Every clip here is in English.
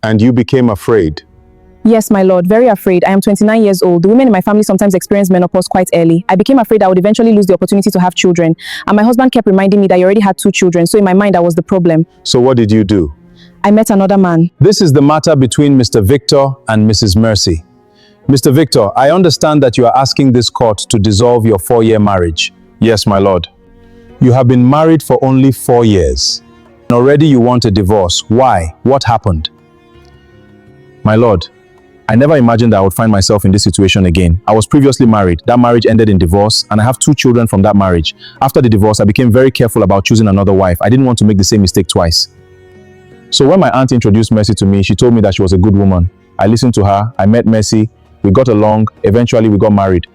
And you became afraid. Yes, my lord, very afraid. I am 29 years old. The women in my family sometimes experience menopause quite early. I became afraid I would eventually lose the opportunity to have children. And my husband kept reminding me that he already had 2 children, so in my mind I was the problem. So what did you do? I met another man. This is the matter between Mr. Victor and Mrs. Mercy. Mr. Victor, I understand that you are asking this court to dissolve your 4-year marriage. Yes, my lord. You have been married for only 4 years. And already you want a divorce. Why? What happened? My lord, I never imagined I would find myself in this situation again. I was previously married. That marriage ended in divorce, and I have 2 children from that marriage. After the divorce, I became very careful about choosing another wife. I didn't want to make the same mistake twice. So when my aunt introduced Mercy to me, she told me that she was a good woman. I listened to her. I met Mercy. We got along. Eventually, we got married.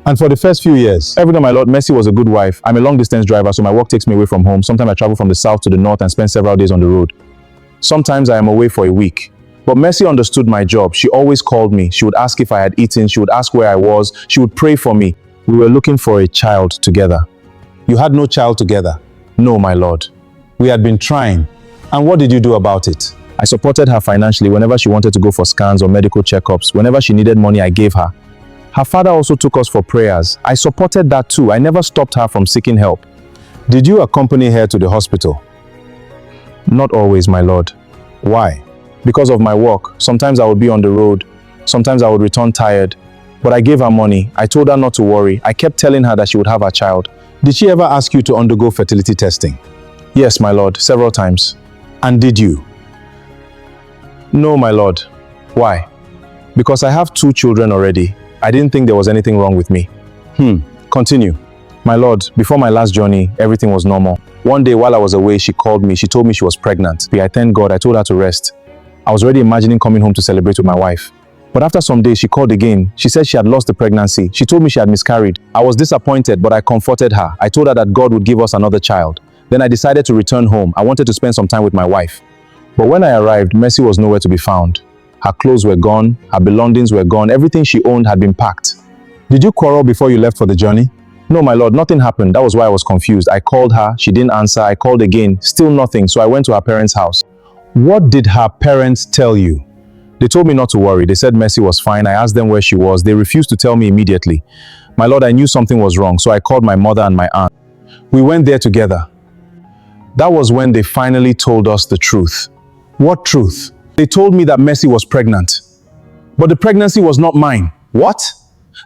And for the first few years, every day, my lord, Mercy was a good wife. I'm a long-distance driver, so my work takes me away from home. Sometimes I travel from the south to the north and spend several days on the road. Sometimes I am away for a week. But Mercy understood my job. She always called me. She would ask if I had eaten. She would ask where I was. She would pray for me. We were looking for a child together. You had no child together? No, my lord. We had been trying. And what did you do about it? I supported her financially whenever she wanted to go for scans or medical checkups. Whenever she needed money, I gave her. Her father also took us for prayers. I supported that too. I never stopped her from seeking help. Did you accompany her to the hospital? Not always, my lord. Why? Because of my work. Sometimes I would be on the road. Sometimes I would return tired. But I gave her money. I told her not to worry. I kept telling her that she would have her child. Did she ever ask you to undergo fertility testing? Yes, my lord, several times. And did you? No, my lord. Why? Because I have 2 children already. I didn't think there was anything wrong with me. Continue. My lord, before my last journey, everything was normal. One day while I was away, she called me. She told me she was pregnant. I thanked God. I told her to rest. I was already imagining coming home to celebrate with my wife. But after some days, she called again. She said she had lost the pregnancy. She told me she had miscarried. I was disappointed, but I comforted her. I told her that God would give us another child. Then I decided to return home. I wanted to spend some time with my wife. But when I arrived, Mercy was nowhere to be found. Her clothes were gone. Her belongings were gone. Everything she owned had been packed. Did you quarrel before you left for the journey? No, my lord, nothing happened. That was why I was confused. I called her. She didn't answer. I called again. Still nothing. So I went to her parents' house. What did her parents tell you? They told me not to worry. They said Mercy was fine. I asked them where she was. They refused to tell me immediately. My lord, I knew something was wrong, so I called my mother and my aunt. We went there together. That was when they finally told us the truth. What truth? They told me that Mercy was pregnant. But the pregnancy was not mine. What?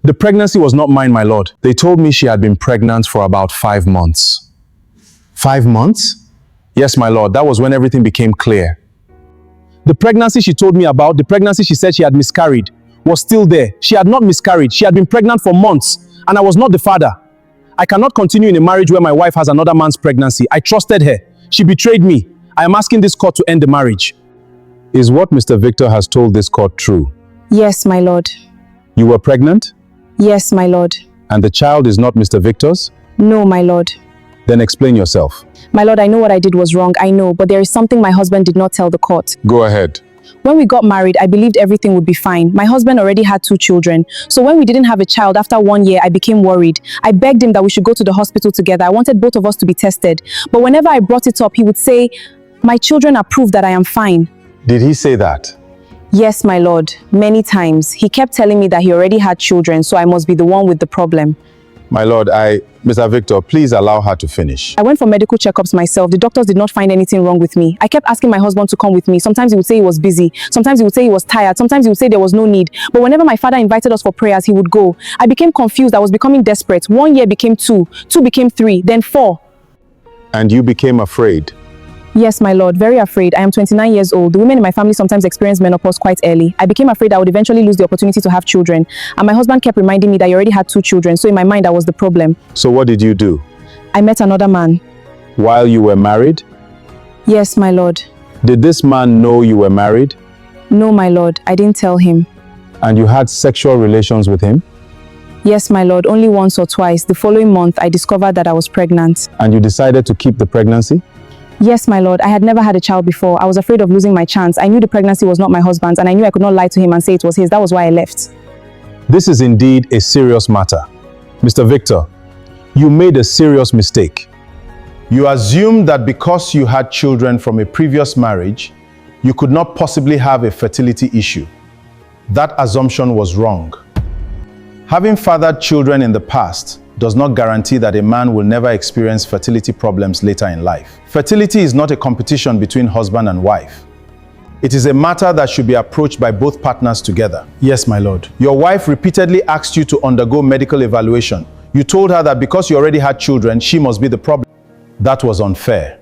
The pregnancy was not mine, my lord. They told me she had been pregnant for about 5 months. 5 months? Yes, my lord, that was when everything became clear. The pregnancy she told me about, the pregnancy she said she had miscarried, was still there. She had not miscarried. She had been pregnant for months, and I was not the father. I cannot continue in a marriage where my wife has another man's pregnancy. I trusted her. She betrayed me. I am asking this court to end the marriage. Is what Mr. Victor has told this court true? Yes, my lord. You were pregnant? Yes, my lord. And the child is not Mr. Victor's? No, my lord. Then explain yourself. My lord, I know what I did was wrong. I know, but there is something my husband did not tell the court. Go ahead. When we got married, I believed everything would be fine. My husband already had 2 children. So when we didn't have a child after 1 year, I became worried. I begged him that we should go to the hospital together. I wanted both of us to be tested. But whenever I brought it up, he would say, "My children are proof that I am fine." Did he say that? Yes, my lord. Many times. He kept telling me that he already had children, so I must be the one with the problem. My lord, Mr. Victor, please allow her to finish. I went for medical checkups myself. The doctors did not find anything wrong with me. I kept asking my husband to come with me. Sometimes he would say he was busy. Sometimes he would say he was tired. Sometimes he would say there was no need. But whenever my father invited us for prayers, he would go. I became confused. I was becoming desperate. 1 year became 2. 2 became 3. Then 4. And you became afraid? Yes, my lord, very afraid. I am 29 years old. The women in my family sometimes experience menopause quite early. I became afraid I would eventually lose the opportunity to have children. And my husband kept reminding me that he already had 2 children, so in my mind I was the problem. So what did you do? I met another man. While you were married? Yes, my lord. Did this man know you were married? No, my lord, I didn't tell him. And you had sexual relations with him? Yes, my lord, only once or twice. The following month, I discovered that I was pregnant. And you decided to keep the pregnancy? Yes, my lord. I had never had a child before. I was afraid of losing my chance. I knew the pregnancy was not my husband's, and I knew I could not lie to him and say it was his. That was why I left. This is indeed a serious matter. Mr. Victor, you made a serious mistake. You assumed that because you had children from a previous marriage, You could not possibly have a fertility issue. That assumption was wrong. Having fathered children in the past does not guarantee that a man will never experience fertility problems later in life. Fertility is not a competition between husband and wife. It is a matter that should be approached by both partners together. Yes, my lord. Your wife repeatedly asked you to undergo medical evaluation. You told her that because you already had children, she must be the problem. That was unfair.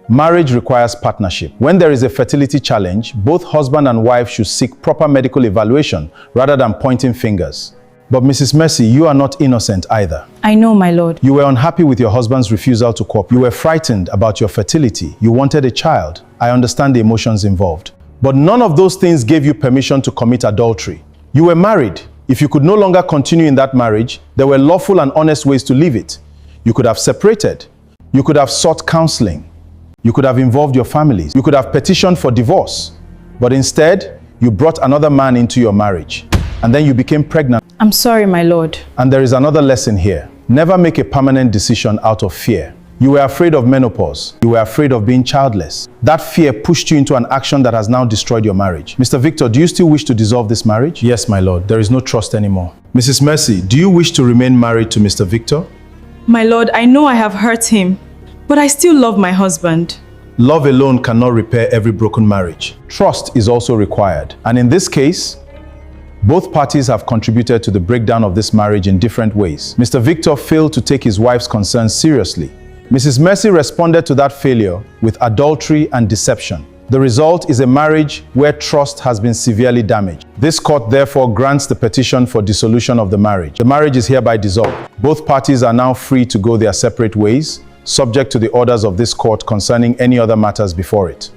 Marriage requires partnership. When there is a fertility challenge, both husband and wife should seek proper medical evaluation rather than pointing fingers. But Mrs. Mercy, you are not innocent either. I know, my lord. You were unhappy with your husband's refusal to cooperate. You were frightened about your fertility. You wanted a child. I understand the emotions involved. But none of those things gave you permission to commit adultery. You were married. If you could no longer continue in that marriage, there were lawful and honest ways to leave it. You could have separated. You could have sought counseling. You could have involved your families. You could have petitioned for divorce. But instead, you brought another man into your marriage. And then you became pregnant. I'm sorry, my lord. And there is another lesson here. Never make a permanent decision out of fear. You were afraid of menopause. You were afraid of being childless. That fear pushed you into an action that has now destroyed your marriage. Mr. Victor, do you still wish to dissolve this marriage? Yes, my lord. There is no trust anymore. Mrs. Mercy, do you wish to remain married to Mr. Victor? My lord, I know I have hurt him, but I still love my husband. Love alone cannot repair every broken marriage. Trust is also required. And in this case, both parties have contributed to the breakdown of this marriage in different ways. Mr. Victor failed to take his wife's concerns seriously. Mrs. Mercy responded to that failure with adultery and deception. The result is a marriage where trust has been severely damaged. This court therefore grants the petition for dissolution of the marriage. The marriage is hereby dissolved. Both parties are now free to go their separate ways, subject to the orders of this court concerning any other matters before it.